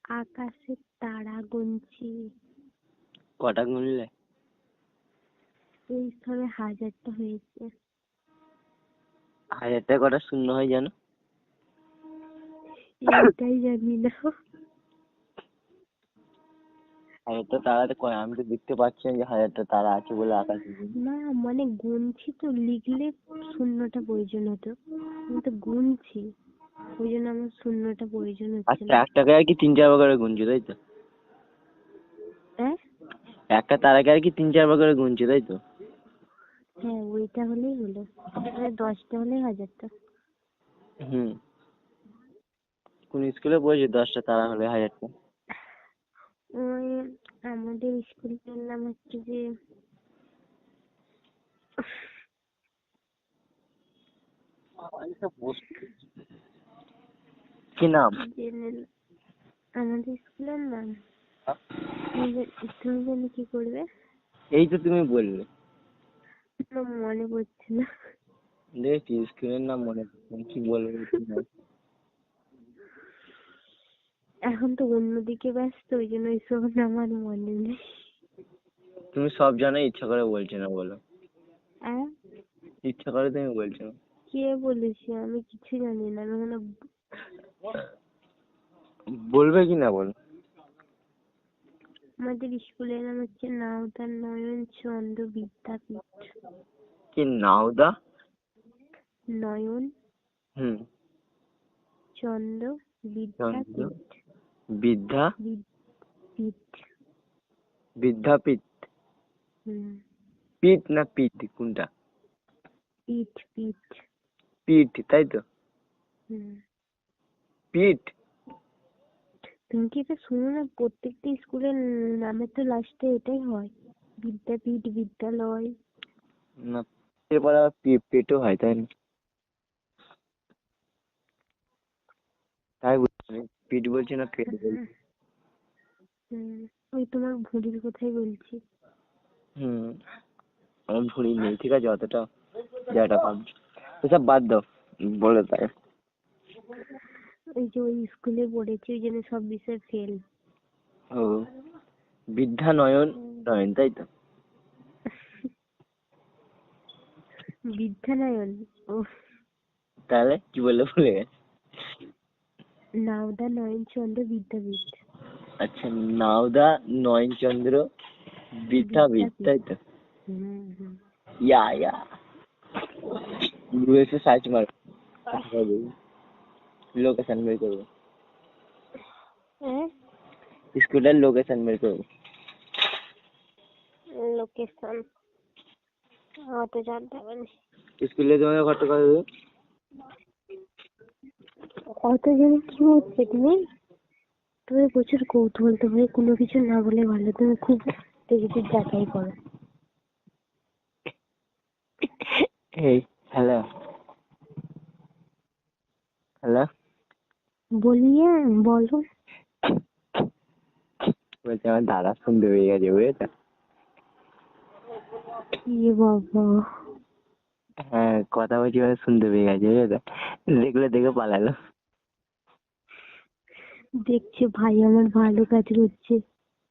আকাশের তারা গুনছি। কটা গুনলে? এই সবে 1000টা হয়েছে। 1000টা কটা শূন্য হয় জানো? এটাই জানি না। 1000টা তারাতে আমি তো দেখতে পাচ্ছি না যে 1000টা তারা আছে বলে আকাশে। না মানে গুনছি তো, লিখলে শূন্যটা প্রয়োজন হতো, আমি তো গুনছি ওই জন্য আমার শূন্যটা প্রয়োজন হচ্ছে আচ্ছা, না। একটাকে আর কি 3-4 বার করে গুনছো তাই তো? হ্যাঁ একটা তারাকে আর কি 3-4 বার করে গুনছো তাই তো? হ্যাঁ, ওইটা হলেই হলো, মানে 10টা হলেই 1000টা। হুম, কোন স্কুলে পড়েছো 10টা তারা হলে 1000টা? ওই আমাদের স্কুলের নাম হচ্ছে যে কি নাম? আমাদের স্কুলের নাম তুমি জানি কি করবে? এই তো তুমি বললে। মনে পড়ছে না। দেখছি স্কুলের নাম মনে পড়ছে না, কি বলবো কি না। এখন তো অন্যদিকে ব্যস্ত, ওই জন্য ওইসব নাম আর মনে নেই। তুমি সব জানো, ইচ্ছা করে বলছো না বলো। হ্যাঁ, ইচ্ছা করে তুমি বলছো না। কে বলেছে? আমি কিছু জানি না, আমি ওখানে বলবে কি না বলো? আমাদের স্কুলের নাম হচ্ছে নাওদা নয়ন চন্দ্র বিদ্যাপীঠ। কি নাওদা? নয়ন হুম, চন্দ্র বিদ্যাপীঠ। বিদ্যা পীঠ। বিদ্যাপীঠ। হুম, পিঠ না পিঠ কোনটা? পীঠ পীঠ। পিঠ তাই তো? হুম, পিঠ। তুমি কি এটা শুনো না? প্রত্যেকটা স্কুলের নামের তো লাস্টে এটাই হয়, বিদ্যাপীঠ, বিদ্যালয়। না, এরপর আবার পেটও হয় তাই না? তাই বলছি, পিঠ বলছি না পেট বলছি। ওই তোমার ভুঁড়ির কথাই বলছি। হুম, আমার ভুঁড়ি নেই ঠিক আছে অতটা, যেটা ভাবছি ওসব বাদ দাও, বলে তাই। ওই যে ওই স্কুলে পড়েছি ওই জন্য সব বিষয়ে ফেল। ও, বিদ্যা নয়ন নয়ন তাই তো? বিদ্যানয়ন। ও, তাহলে কি বললে ভুলে গেছে? নাওদা নয়নচন্দ্র বিদ্যাপীঠ। আচ্ছা, নাওদা নয়নচন্দ্র বিদ্যাপীঠ তাই তো? হুম। ইয়া ইয়া, গুগলে সার্চ মারো, লোকেশন বের করবো, স্কুলের লোকেশন বের করবো। লোকেশন অত জানতে হবে না। স্কুলে তোমাদের ঘরটা কত দূর? অত জেনে কি হচ্ছে? তুমি প্রচুর কৌতূহল, তুমি কোনো কিছু না বলে ভালো, তুমি খুব দেখে যাচাই করো। এই হ্যালো হ্যালো, বলিয়ে বলো। বলছি আমার দাদা শুনতে পেয়ে গেছে বুঝেছো? এ বাবা, হ্যাঁ, কথা বলছি মানে শুনতে পেয়ে গেছে বুঝেছো? দেখলে দেখে পালালো। দেখছে ভাই আমার ভালো কাজ করছে।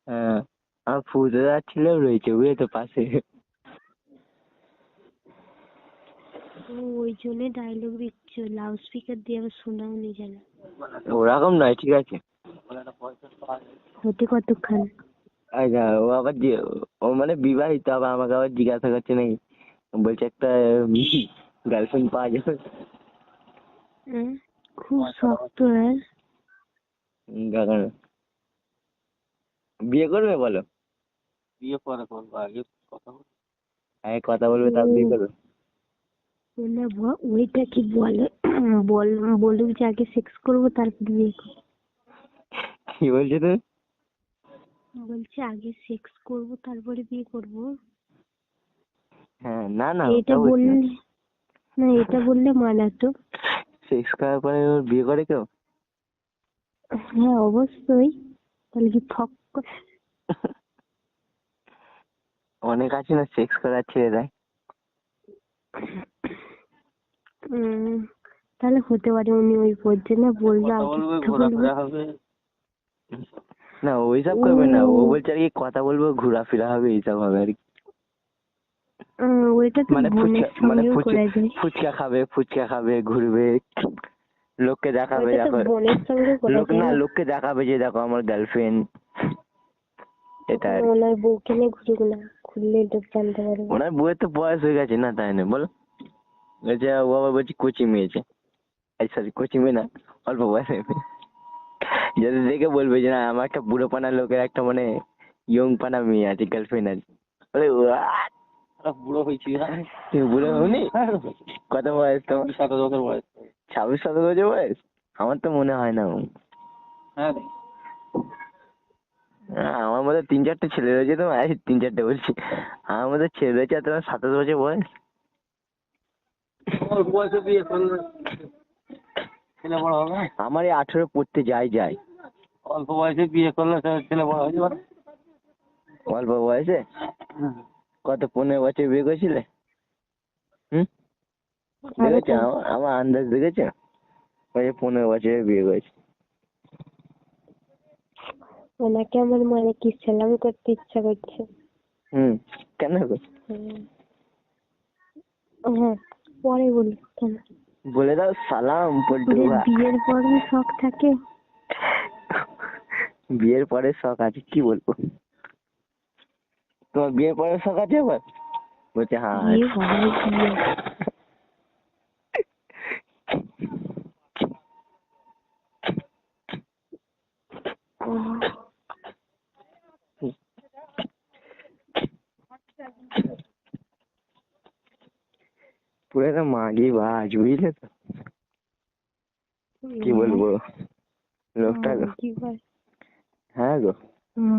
হ্যাঁ, আমার ফুটো যাচ্ছিলেও রয়েছে বুঝেছো পাশে। ওই জন্য ডায়লগ দিচ্ছে, লাউড স্পিকার দিয়ে আবার শোনাও নি যেন। ওরকম নয় ঠিক আছে। হতে কতক্ষণ? আচ্ছা, ও আবার ও মানে বিবাহিত, আবার আমাকে আবার জিজ্ঞাসা করছে নাকি, বলছে একটা গার্লফ্রেন্ড পাওয়া যাবে। খুব শক্ত। হ্যাঁ, কারণ বিয়ে করবে বলো? বিয়ে পরে করবো, আগে কথা বলবো। আগে কথা বলবে তারপর বিয়ে করবে? না ওইটা কি বলে, বলুক যে আগে সেক্স করবো তারপর বিয়ে করবো। কি বলছো তুমি? বলছে আগে সেক্স করবো তারপরে বিয়ে করবো। হ্যাঁ, না না, এটা বললে না, এটা বললে মানাতো। সেক্স করার পরে ওর বিয়ে করে কেউ? হ্যাঁ অবশ্যই, তাহলে কি ঠক করে? অনেক আছে না সেক্স করার ছেড়ে দেয়। তাহলে হতে পারে উনি ওই পর্যন্ত বললো আগে কথা বলবো। না ওইসব করবে না, ও বলছে আর কি কথা বলবো, ঘোরাফেরা হবে, এইসব হবে আর কি। ওইটা তো মানে বোনের সঙ্গেও করা যায়। ফুচকা খাবে, ঘুরবে, লোককে দেখাবে, ওইটা তো দেখো বোনের সঙ্গেও করা যায় না। লোককে দেখাবে যে দেখো আমার গার্লফ্রেন্ড, এটা আর কি। ওনার বউকে নিয়ে ঘুরুক না, ঘুরলে লোক জানতে পারবে। ওনার বউয়ের তো বয়স হয়ে গেছে না, তাই না বলো? বলছে ও আবার বলছি কোচি মেয়েছে, সরি কোচি মেয়ে না, অল্প বয়সের মেয়ে। যদি দেখে বলবে যে না আমার একটা বুড়ো পানা লোকের একটা মানে ইয়ং পানা মেয়ে আছে, গার্লফ্রেন্ড আছে, বলে "What? বুড়ো হয়েছি। তুমি বুড়ো হওনি? কত বয়স তোমার? 27 বছর বয়স। 26-27 বছর বয়স? আমার তো মনে হয় না। হ্যাঁ আমার মধ্যে 3-4টে ছেলে রয়েছে, তোমার 3-4টে বলছি, আমার মধ্যে ছেলে রয়েছে আর তোমার 27 বছর বয়স। অল্প বয়সে বিয়ে করলে ছেলে বড় হবে না? আমার এই 18 পড়তে যাই। অল্প বয়সে বিয়ে করলে ছেলে বড় হয়ে যাবে। অল্প বয়সে কত 15 বছর বিয়ে করেছিলে? দেখেছো আমার আন্দাজ দেখেছো? ওই 15 বছরে বিয়ে করেছে। ওনাকে আমার মানে কি সালাম করতে ইচ্ছা করছে। কেন গো? হ্যাঁ, পরে বলি কেন। বলে দাও সালাম পল্টু ভাই। বিয়ের পরে শখ থাকে। বিয়ের পরে শখ আছে, কি বলবো? তোমার বিয়ের পরে শখ আছে আবার? বলছে হ্যাঁ আছে। বিয়ে। পুরো একটা মাগি বাজ, বুঝলে তো? কি বলবো লোকটা গো? কি হয়? হ্যাঁ গো,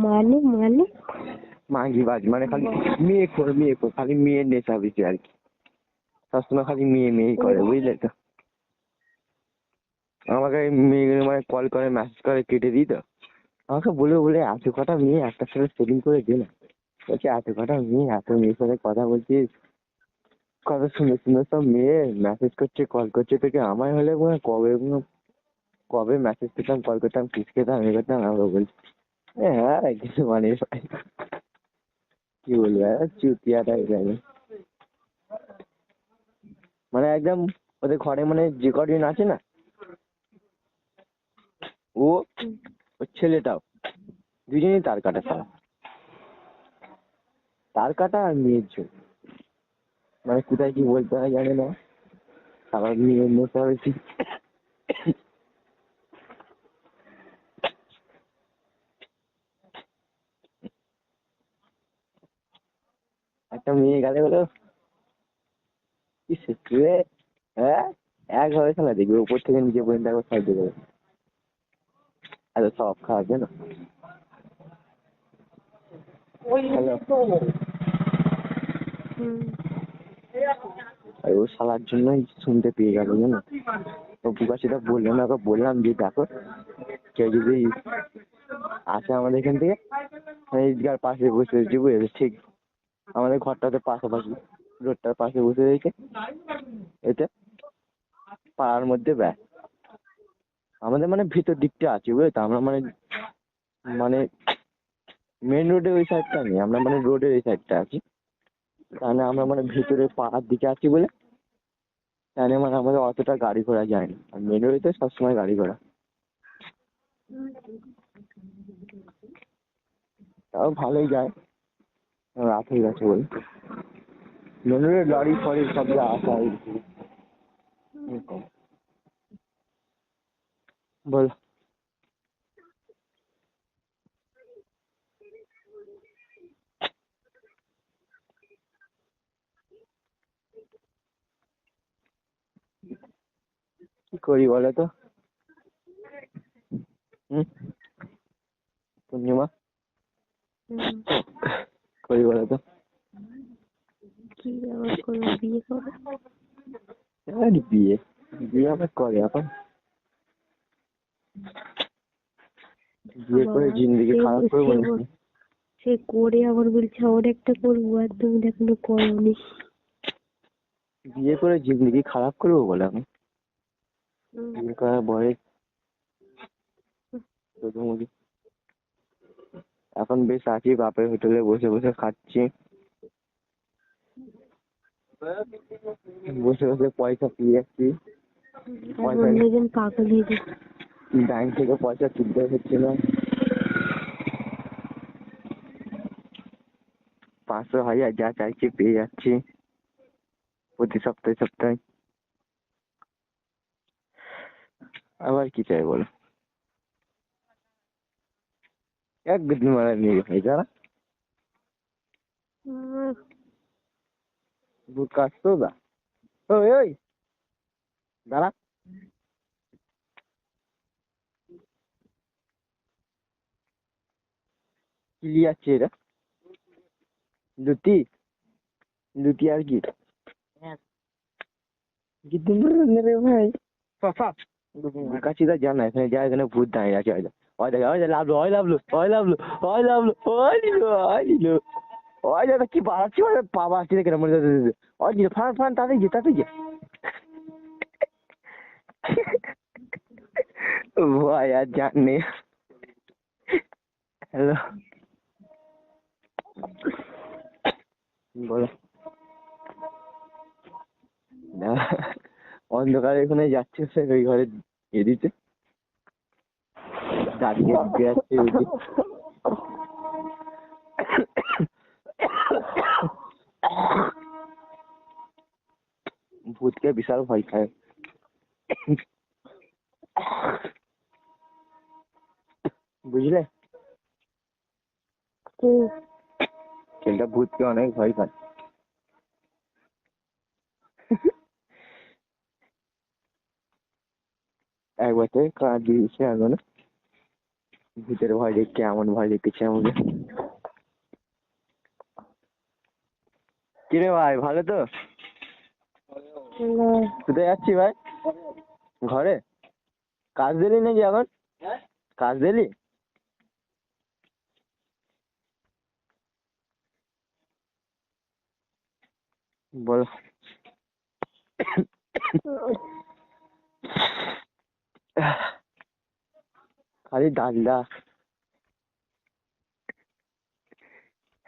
মানে মাগি বাজ মানে খালি মেয়ে খালি মেয়ের নেশা বেশি আর কি, সবসময় খালি মেয়ে করে, বুঝলে তো? আমাকে মেয়েগুলো মানে কল করে, মেসেজ করে, কেটে দিই তো। আমাকে বলে এত কটা মেয়ে একটা সাথে সেটিং করে দে না। বলছে এত কটা মেয়ে, এত মেয়ের সাথে কথা বলছিস, কত সুন্দর সব মেয়ে মেসেজ করছে, কল করছে, তোকে আমার হলে কবে মেসেজ করতাম, কল করতাম, কিস খেতাম, এ করতাম। আমরা বলছি হ্যাঁ কিছু মানে পাই না। কি বলবো, চুতিয়া টাইপ লাগে। মানে একদম ওদের ঘরে মানে যে কদিন আছে না, ও ওর ছেলেটাও দুজনেই তার কাটা ছাড়া, তার কাটা আর মেয়ের ঝোল। মানে কোথায় কি বলতে হয় জানে না, আবার মেয়ের নেশা বেশি। একটা মেয়ে গেলে বলো কি সত্যি রে, হ্যাঁ একভাবে খেলা দেখবে, উপর থেকে নিচে পর্যন্ত একবার সাইড দেবে, এত সব খাওয়ার জন্য। আর ও শালার জন্যই শুনতে পেয়ে গেল জানো, ও বুকাশিটা বললো না, ওকে বললাম যে দেখো কেউ যদি আসে আমাদের এখান থেকে, ঈদগার পাশে বসে রয়েছে, বুঝেছে? ঠিক আমাদের ঘরটাতে পাশাপাশি, রোডটার পাশে বসে রয়েছে, এতে পাড়ার মধ্যে ব্যাস আমাদের মানে ভিতর দিকটা আছে, বুঝলে? আমরা মানে মানে মেন রোডের ওই সাইডটা নেই, আমরা মানে রোডের এই সাইডটা আছি, তাহলে আমরা মানে ভিতরে পাড়ার দিকে আছি বলে তাহলে মানে আমাদের অতটা গাড়ি ঘোড়া যায় না, আর মেন রোডে তো সবসময় গাড়ি ঘোড়া, তাও ভালোই যায়, রাত হয়ে গেছে বলে। মেন রোডে লরি ফরি সব যা আসা বল। কি করি বলো তো? পূর্ণিমা করি বলো তো? কি আবার করবো? বিয়ে করবো। বিয়ে বিয়ে আবার করে এখন? বিয়ে করে জিন্দগি খারাপ করবো নাকি? সে করে আবার বলছে ওর একটা করবো, আর তুমি এখনো করোনি। বিয়ে করে জিন্দগি খারাপ করবো বলে আমি? বিয়ে করার বয়স এখন বেশ আছি, বাপের হোটেলে বসে বসে খাচ্ছি, বসে বসে পয়সা পেয়ে যাচ্ছি। অন্যজন পাগল হয়ে যাচ্ছে। ব্যাংক থেকে পয়সা তুলতে হচ্ছে না। 500 1000 যা চাইছি পেয়ে যাচ্ছি প্রতি সপ্তাহে। আবার কি চাই বলো? এক দিন মারা নিয়ে ভাই যারা ভূত কাটতো দা। ওই ওই দাঁড়া, কি নিয়ে যাচ্ছে এটা? লুটি আর কি রে ভাই? কাছিদা জানা এখানে যা, এখানে ভূত দাঁড়িয়ে আছে। ওই দেখ, ওই লাভলো, ওই লাভলো, ওই লাভলো, ওই লাভলো, ওই নিল, ওই নিল, ওই দাদা কি বাড়াচ্ছি, ওই পাবা আসছে দেখে মনে হচ্ছে। ওই নিল, ফান তাতে যে ভাই আর জাননি। হ্যালো, বলো। না, অন্ধকারে এখানে যাচ্ছে সে ওই ঘরে দিতে দাঁড়িয়ে যাচ্ছে ওই ভূতকে বিশাল ভয় খায়। বুঝলে, ছেলেটা ভূতকে অনেক ভয় পায়। একবার তো কাজ দিয়েছে এখন, ভূতের ভয় দেখছে, এমন ভয় দেখেছে আমাকে। কিরে ভাই, ভালো তো? কোথায় যাচ্ছি ভাই? ঘরে। কাজ দিলি নাকি এখন? কাজ দিলি? বল। খালি ডান্ডা।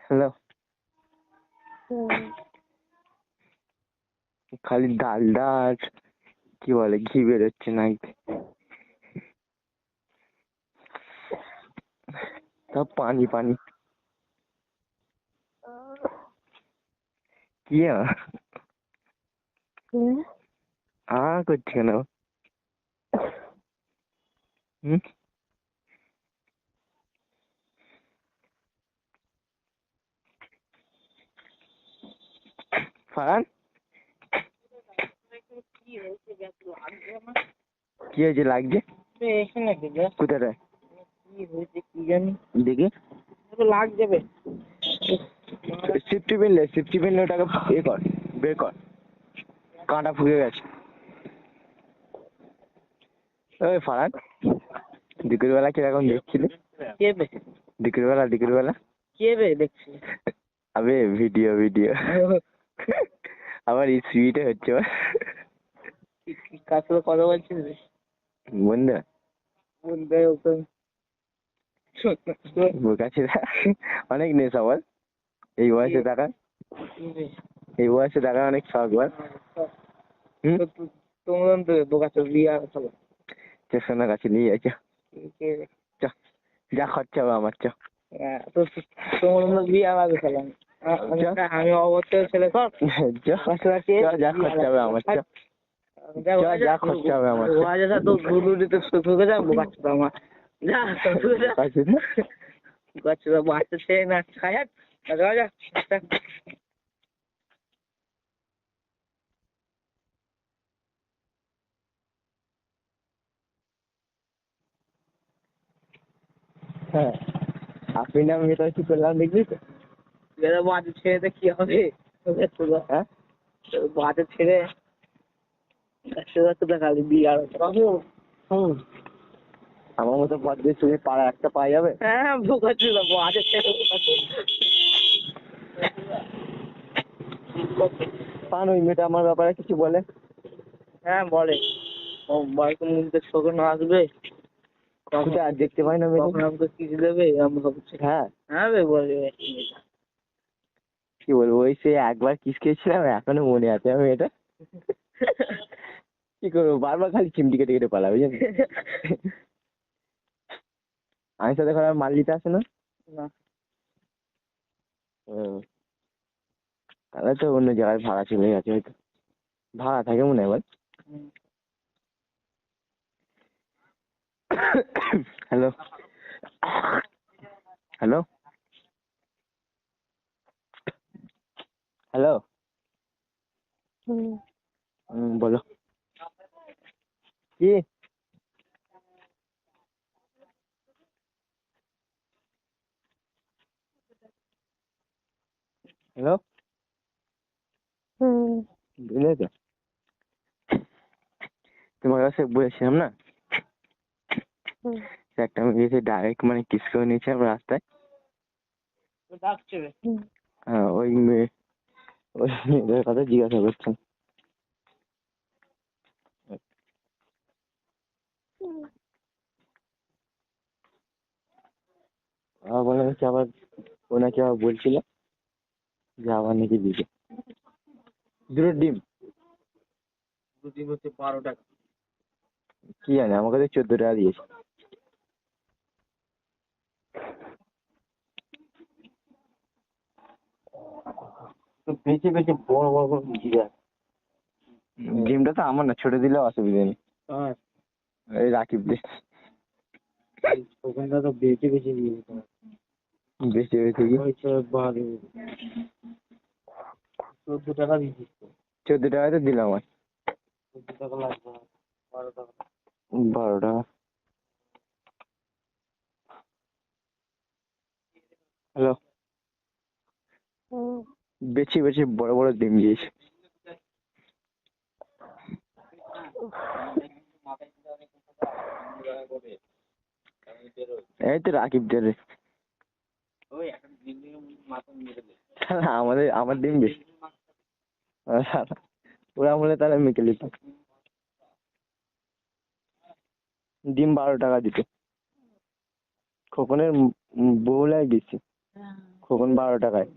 হ্যালো, খালি ডালডা আর কি বলে ঘি বেরোচ্ছে নাকি, সব পানি। কি করছে কেন? ফারান কি হয়েছে, লাগছে কোথায়? দেখি লাগছে সিফটি পেনলে ওটাকে বের কর, কাঁটা ফুকে গেছে। ওই ফারান, দুপুর বেলা কিরকম দেখছিলি? দুপুর বেলা কে বে দেখছি? আবে ভিডিও আবার স্পিডে হচ্ছে। কার সাথে কথা বলছিস? বন্ধু বোকাছে অনেক নেশা বল, এই বয়সে টাকা, অনেক শখ বল। তোমার তো বোকাচ্ছে বিয়ে সোনার কাছে নিয়ে যাচ্ছে, যা খরচা হবে আমার। তোমার বিয়ে আমাকে খেলাম, আমি অবশ্যই ছেলে যা খরচা হবে আমার, যা খরচা হবে আমার। তো দুদিতে ঢুকে যাবো বাচ্চা আমার, যা বাচ্চা ছেলে না খায়। হ্যাঁ, আপনি না আমি তো কি করলাম দেখবি তো? বাচ্চা ছেড়ে কি হবে? হ্যাঁ, বাচ্চা ছেড়ে খালি বিয়ে আর আমার মতো পদ্মের সঙ্গে পাড়া একটা পাওয়া যাবে? হ্যাঁ বোকা ছিল বাচ্চা ছেড়ে পান ওই মেয়েটা আমার ব্যাপারে কিছু বলে? হ্যাঁ বলে, ও বাড়িতে মুখ দেখ শোকন আসবে। কোথায় আর দেখতে পাই না মেয়েকে? কখন আমাকে কিস দেবে আমি ভাবছি। হ্যাঁ, হ্যাঁ বে বলবে। কি বলবো, ওই সে একবার কিস খেয়েছিলাম, এখনো মনে আছে আমি এটা। কি করবো, বারবার খালি চিমটি কেটে কেটে পালাবে জানি। আমি সাথে খারাপ মাল নিতে আসে না। না। তাহলে তো অন্য জায়গায় ভাড়া চলে গেছে হয়তো, ভাড়া থাকে মনে হয় এবার। হ্যালো হ্যালো হ্যালো, বলো কি? হ্যালো, বুঝলে তো, তোমার কাছে বলেছিলাম না একটা মেয়েকে ডাইরেক্ট মানে কিস করে নিয়েছিলাম রাস্তায়। ডাকছে। হ্যাঁ, ওই মেয়েটার কথা জিজ্ঞাসা করছেন। আবার বলে নাকি আবার, ও নাকি আবার বলছিল যে আবার নাকি দিবে দুটো ডিম। দুটি হচ্ছে 12 টাকা। কি জানি, আমার কাছে 14 টাকা দিয়েছে। তো বেঁচে বেঁচে বড় বড় করে লুচি দেয়। ডিমটা তো আমার না, ছোট দিলেও অসুবিধা নেই। আর এই রাকিব দে, ওখানটা তো বেশি বেশি দিয়ে দিতে হবে। বেঁচে বেঁচে কি ওই 14 টাকা দিয়েছিস তো। 14 টাকায় তো দিলাম আমার। 14 টাকা লাগবে না, 12 টাকা। 12 টাকা। হ্যালো, বেছে বেছে বড় বড় ডিম দিয়েছে। এই তো রাকিব দে রে। আমার ডিম বেশি, ওরা বলে তাহলে মেকে নিত। ডিম 12 টাকা দিত। খোকনের বউলাই বেশি। খোকন 12 টাকায়,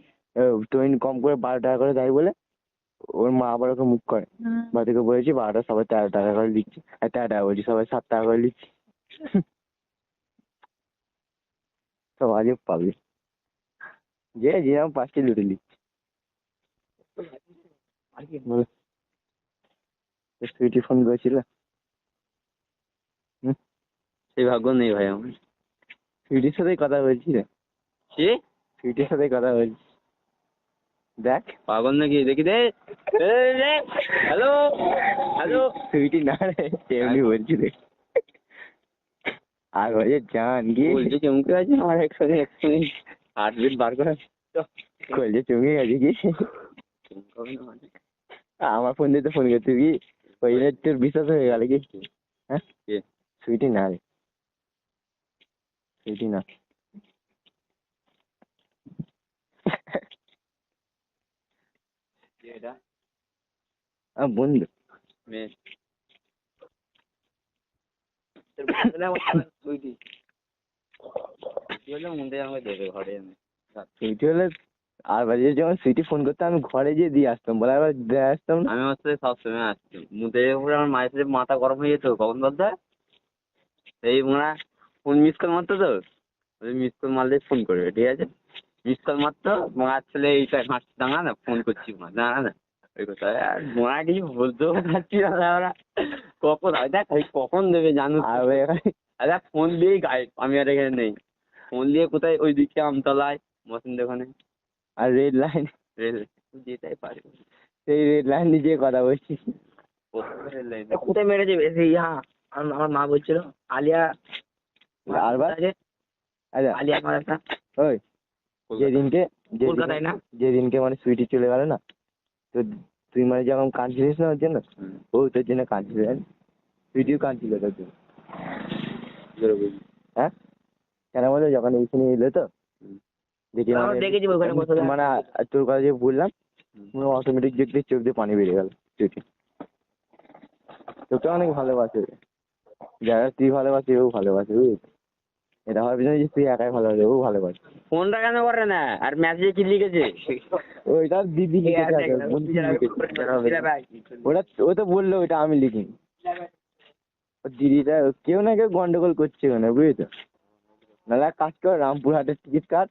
তুমি কম করে 12 টাকা করে দেয় বলে ওর মা আবার ওকে মুখ করে। বাড়িতে বলেছি 12টা সবাই 13 টাকা করে দিচ্ছি, 13 টাকা বলছি, সবাই 7 টাকা করে দিচ্ছি। সব আজব পাবি, যে যেরকম পাঁচটি লুটে নিচ্ছি। বলো, সুইটি ফোন করেছিল? সেই ভাগ্য নেই ভাই আমার। সুইটির সাথেই কথা বলছি রে। কি? সুইটির সাথেই কথা বলছি। দেখ, পাগল নাকি? দেখি দে। Hello hello. সুইটি না রে, এমনি বলছি রে। আর বলছে জান গিয়ে বলছে চমকে আছে আমার একসঙ্গে 8 বিট বার করে। বলছে চমকে গেছে কি? আমার ফোন দিয়ে তো ফোন করতে কি ওই তোর বিশ্বাস হয়ে গেল কি? হ্যাঁ, সুইটি না রে, সুইটি না। বন্ধু সুইটি হলে আর বাজে যখন সুইটি ফোন করতে আমি ঘরে গিয়ে দিয়ে আসতাম, বলে আবার দিয়ে আসতাম না। আমি ওর সাথে সবসময় আসছি মুদের উপরে, আমার মায়ের সাথে মাথা গরম হয়ে যেত কখন বলতে এই মোনা ফোন মিস কল মারতো তো, মিস কল মারলে ফোন করবে, ঠিক আছে? মিস কল মারতো, মোনা ছেলে এইটা হাঁটছে, দাঁড়া না ফোন করছি, দাঁড়া না ওই কথা। আর মোনা কিছু বলতেও পারছি না, ওরা কখন দেখ কখন দেবে জানো? আর দেখ ফোন দিয়েই গায়েব, আমি আর এখানে নেই। ফোন দিয়ে কোথায় ওইদিকে আমতলায় মসিন দোকানে। আর রেড লাইন, রেল যেটাই পারি সেই রেড লাইন নিয়ে কথা বলছি। কোথায় মেরেছে বেশি? আমার মা বলছিল আলিয়া আরবার আচ্ছা আলিয়া মারাটা ওই যেদিনকে কলকাতায় না? যেদিনকে মানে সুইটি চলে গেল না, তো তুই মানে যখন কাঁদছিলিস না ওর জন্য, ও তোর জন্য কাঁদছিল, সুইটিও কাঁদছিল তোর জন্য। হ্যাঁ, কেন বলতো যখন এইখানে এলো তো দেখি মানে তোর কথা যে বললাম, অটোমেটিক দেখতে চোখ দিয়ে পানি বেরিয়ে গেল সুইটি। তোকে অনেক ভালোবাসে। যারা তুই ভালোবাসি ও ভালোবাসে, বুঝলি? এটা ভাববি না যে তুই একাই ভালোবাসে, ও ভালোবাসে। ফোনটা কেন করে না? আর মেসেজে কি লিখেছে? ওইটা দিদি লিখেছে, বন্ধু লিখেছে। ওটা ও তো বললো ওইটা আমি লিখিনি। ও দিদিটা কেউ না কেউ গন্ডগোল করছে ওখানে, বুঝলি তো? নাহলে এক কাজ কর, রামপুরহাটের টিকিট কাট,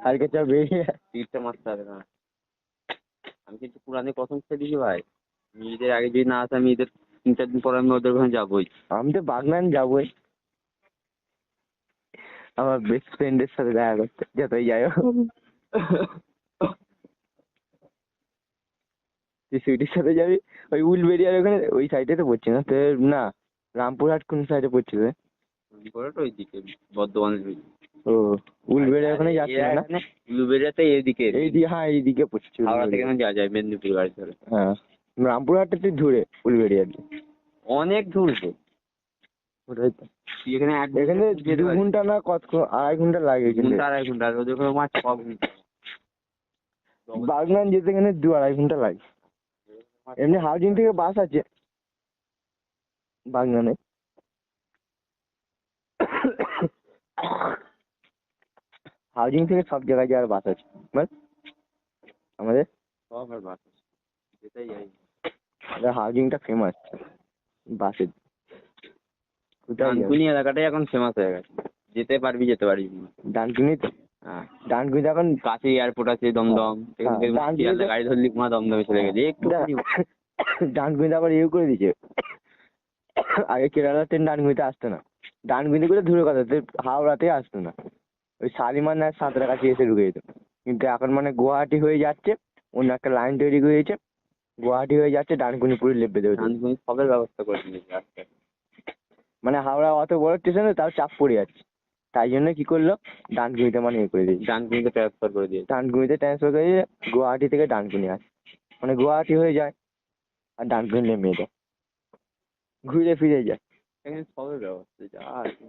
কালকে চল বেরিয়ে যা। টিকিটটা মারতে হবে না। আমি কিন্তু পুরানি কসম খেয়ে দিয়েছি ভাই, আমি ঈদের আগে যদি না আসে, আমি ঈদের 3-4 দিন পর আমি ওদের ওখানে যাবোই। আমি তো বাগনান যাবোই আমার বেস্ট ফ্রেন্ডের সাথে দেখা করতে, যতই যাই হোক। তুই সুইটির সাথে যাবি ওই উলবেরিয়ার ওখানে, ওই সাইডে তো পড়ছি না তো? না, রামপুরহাট কোন সাইডে পড়ছিস রে? ওইদিকে বর্ধমানের ওই ও, উলবেরিয়া ওখানে যাচ্ছে না? ব্লুবেরিয়াতে এইদিকে এইদিকে, হ্যাঁ এইদিকে পড়ছি। হাওড়া থেকে আমি যাওয়া যায় মেদিনীপুর গাড়ি ধরে। হ্যাঁ, রামপুরহাটটা তুই দূরে, উলবেরিয়া দিয়ে। অনেক দূর তো। ওটাই তো। তুই এখানে এখানে 2 ঘন্টা না কত, 2.5 ঘন্টা লাগে কিন্তু। 2.5 ঘন্টা, আর ওদের ওখানে মাছ 6 ঘন্টা। বাগনান যেতে এখানে 2-2.5 ঘন্টা লাগে। এমনি হাউজিং থেকে বাস আছে বাগনানে। হাউজিং থেকে সব জায়গায় যাওয়ার বাস আছে, বুঝ আমাদের। সব আর বাস যেটাই যাই। হাউজিংটা ফেমাস বাসের। ডানকুনি এলাকাটাই এখন ফেমাস হয়ে গেছে, যেতে পারবি না। ডানকুনি তো, হ্যাঁ, ডানকুনিতে এখন কাছে এয়ারপোর্ট আছে দমদম, এখান থেকে শিয়ালদা গাড়ি ধরলি দমদমে চলে গেছে একটু। ডানকুনিতে আবার ইয়ে করে দিয়েছে, আগে কেরালা ট্রেন ডানকুনিতে আসতো না, ডানকুনি করে দূরে কথা, হাওড়াতে আসতো না, ওই শালিমার না সাঁতরাগাছি এসে ঢুকে যেত। কিন্তু এখন মানে গুয়াহাটি হয়ে যাচ্ছে, অন্য একটা লাইন তৈরি করেছে, গুয়াহাটি হয়ে যাচ্ছে, ডানকুনি পুরো লেপে দেবে। ডানকুনি সবের ব্যবস্থা করে দিয়েছে আজকে। মানে হাওড়া অত বড় স্টেশনে তাও চাপ পড়ে যাচ্ছে, তাই জন্য কি করলো, ডানকুনিতে মানে ইয়ে করে দিয়েছে, ডানকুনিতে ট্রান্সফার করে দিয়েছে। ডানকুনিতে ট্রান্সফার করে দিয়ে গুয়াহাটি থেকে ডানকুনি আসে, মানে গুয়াহাটি হয়ে যায় আর ডানকুনি নেমে যায়, ঘুরে ফিরে যায়। এখানে সবের ব্যবস্থা যা আছে।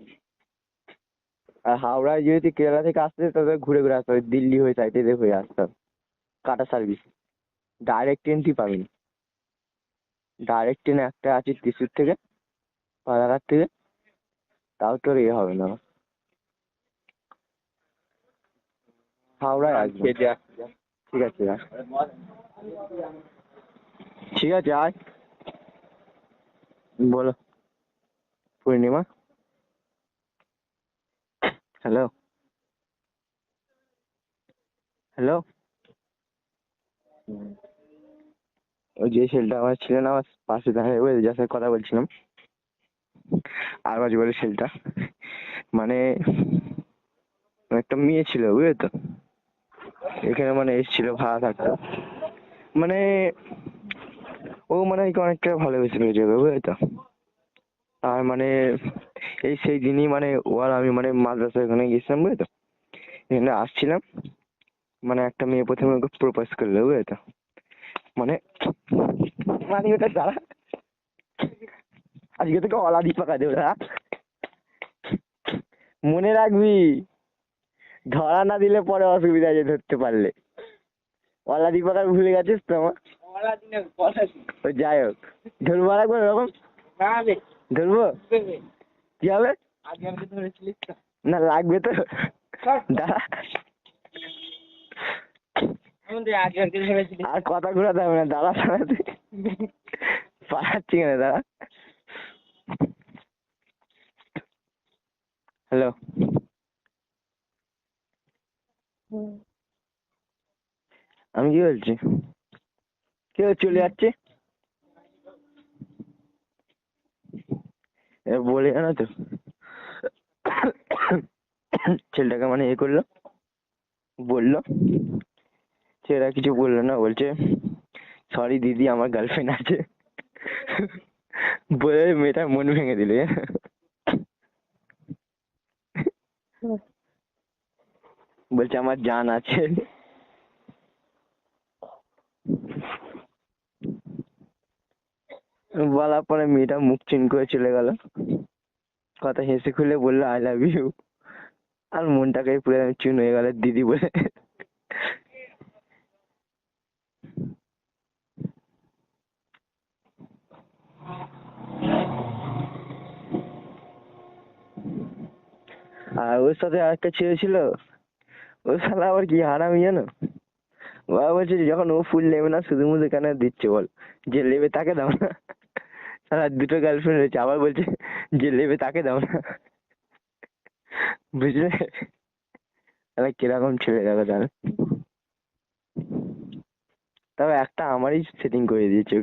আর হাওড়ায় যদি কেরালা থেকে আসতে তবে ঘুরে ঘুরে আসতে হবে, দিল্লি হয়ে সাইডে হয়ে আসতে হবে, কাটা সার্ভিস। ডাইরেক্ট ট্রেন তুই পাবি না, ডাইরেক্ট ট্রেন একটা আছে ত্রিশুর থেকে, পালাঘাট থেকে, তাও তোর এ হবে না, হাওড়ায় আসবে। ঠিক আছে রাখ, ঠিক আছে আয়। বলো পূর্ণিমা, হ্যালো হ্যালো। ওই যে ছেলেটা আমার ছিল না আমার পাশে দাঁড়িয়ে, ওই যার সাথে কথা বলছিলাম, আর বাজি বলে ছেলেটা, মানে একটা মেয়ে ছিল বুঝলি তো, এখানে মানে এসেছিল ভাড়া থাকতো, মানে ও মানে অনেকটা ভালোবেসে ফেলেছে বুঝলি তো। আর মানে এই সেই দিনই মানে ও আর আমি মানে মাদ্রাসা ওখানে গেছিলাম বুঝলি তো, এখানে আসছিলাম, মানে একটা মেয়ে প্রথমে ওকে প্রপোজ করলো বুঝলি তো, মানে মানে ওটা দাঁড়া, আজকে তোকে অলাদি পাকা দেবো দাঁড়া, মনে রাখবি, ধরা না দিলে পরে অসুবিধা আছে ধরতে পারলে। অলাদি পাকা ভুলে গেছিস তো আমার? ওই যাই হোক, ধরবো আর একবার ওরকম, ধরবো কি হবে না, লাগবে তো দাঁড়া, আর কথা ঘুরাতে হবে না, দাঁড়া দাঁড়াতে পালাচ্ছি কেন, দাঁড়া। হ্যালো, আমি কি বলছি, কেউ চলে যাচ্ছে বলে জানো তো, ছেলেটাকে মানে এ করলো, বললো, ছেলেটা কিছু বললো না, বলছে সরি দিদি আমার গার্লফ্রেন্ড আছে, বলে মেয়েটার মন ভেঙে দিলে। বলছে আমার জান আছে, বলার পরে মেয়েটা মুখ চিন করে চলে গেল, কথা হেসে খুলে বললো আই লাভ ইউ, আর মনটাকে পুরো চুন হয়ে গেল দিদি বলে। আর ওর সাথে আরেকটা ছেলে ছিল, ও শালা আবার কি হারামি জানো, ও আবার বলছে যে যখন ও ফুল নেবে না শুধু মুধু কেন দিচ্ছে বল, যে নেবে তাকে দাও না। শালা দুটো গার্লফ্রেন্ড রয়েছে, আবার বলছে যে নেবে তাকে দাও না। বুঝলে তাহলে কিরকম ছেলে দেখো তাহলে। তবে একটা আমারই সেটিং করে দিয়েছে,